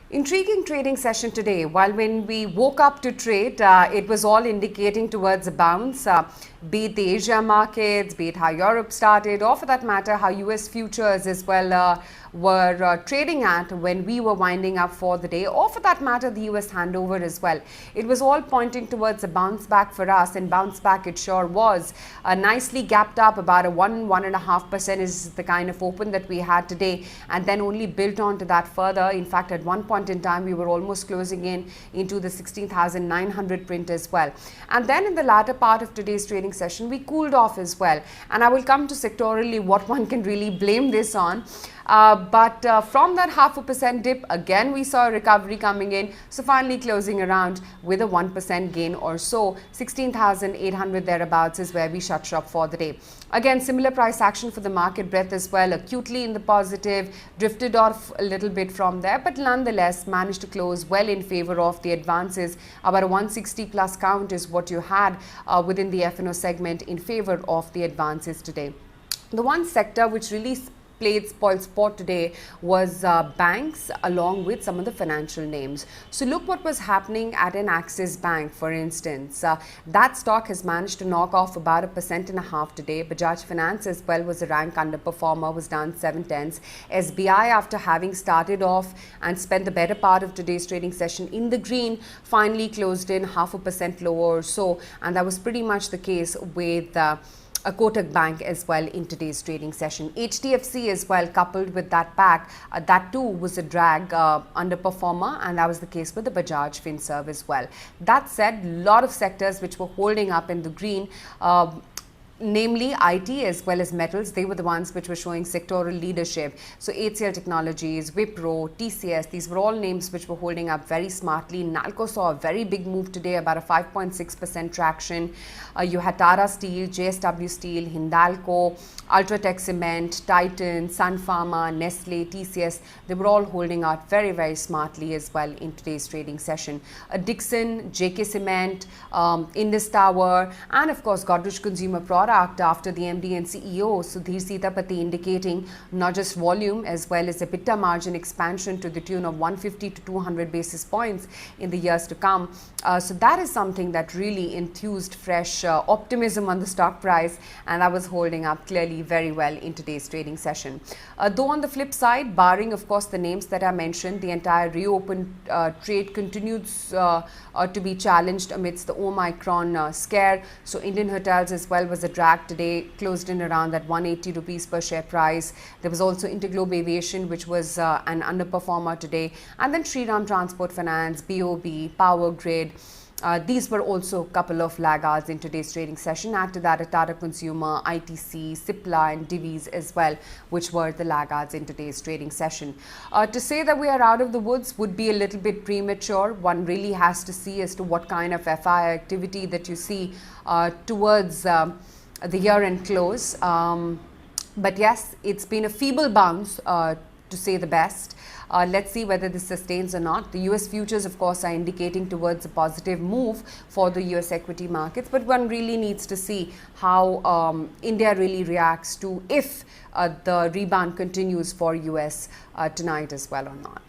Intriguing trading session today. While when we woke up to trade, it was all indicating towards a bounce, be it the Asia markets, be it how Europe started, or for that matter, how US futures as well were trading at when we were winding up for the day, or for that matter, the US handover as well. It was all pointing towards a bounce back for us, and bounce back it sure was. Nicely gapped up about a 1.5% is the kind of open that we had today, and then only built on to that further. In fact, at one point in time, we were almost closing in into the 16,900 print as well. And then in the latter part of today's trading session, we cooled off as well. And I will come to sectorally what one can really blame this on. But from that 0.5% dip, again we saw a recovery coming in. So finally closing around with a 1% gain or so. 16,800 thereabouts is where we shut shop for the day. Again, similar price action for the market breadth as well, acutely in the positive, drifted off a little bit from there, but nonetheless managed to close well in favor of the advances. About a 160 plus count is what you had within the F&O segment in favor of the advances today. The one sector which really played spoil sport today was banks, along with some of the financial names. So look what was happening at an Axis Bank, for instance. That stock has managed to knock off about 1.5% today. Bajaj Finance as well was a rank underperformer, was down 7/10. SBI, after having started off and spent the better part of today's trading session in the green, finally closed in 0.5% lower or so, and that was pretty much the case with a Kotak Bank as well in today's trading session. HDFC as well, coupled with that pack, that too was a drag underperformer, and that was the case with the Bajaj Finserv as well. That said, a lot of sectors which were holding up in the green, namely IT as well as metals, they were the ones which were showing sectoral leadership. So HCL Technologies, Wipro, TCS, these were all names which were holding up very smartly. Nalco saw a very big move today, about a 5.6% traction. You had Tata Steel, JSW Steel, Hindalco, Ultratech Cement, Titan, Sun Pharma, Nestle, TCS, they were all holding out very, very smartly as well in today's trading session. Dixon, JK Cement, Indus Tower, and of course Godrej Consumer Products after the MD and CEO Sudhir Sitapati indicating not just volume as well as EBITDA margin expansion to the tune of 150 to 200 basis points in the years to come. So that is something that really enthused fresh optimism on the stock price, and that was holding up clearly very well in today's trading session. Though on the flip side, barring of course the names that I mentioned, the entire reopened trade continues to be challenged amidst the Omicron scare. So Indian Hotels as well was a drag today, closed in around that 180 rupees per share price. There was also Interglobe Aviation, which was an underperformer today, and then Shriram Transport Finance, BOB, Power Grid. These were also a couple of laggards in today's trading session. Add to that, Tata Consumer, ITC, Cipla and Divi's as well, which were the laggards in today's trading session. To say that we are out of the woods would be a little bit premature. One really has to see as to what kind of FI activity that you see towards the year-end close. But yes, it's been a feeble bounce to say the best. Let's see whether this sustains or not. The US futures, of course, are indicating towards a positive move for the US equity markets, but one really needs to see how India really reacts to if the rebound continues for US tonight as well or not.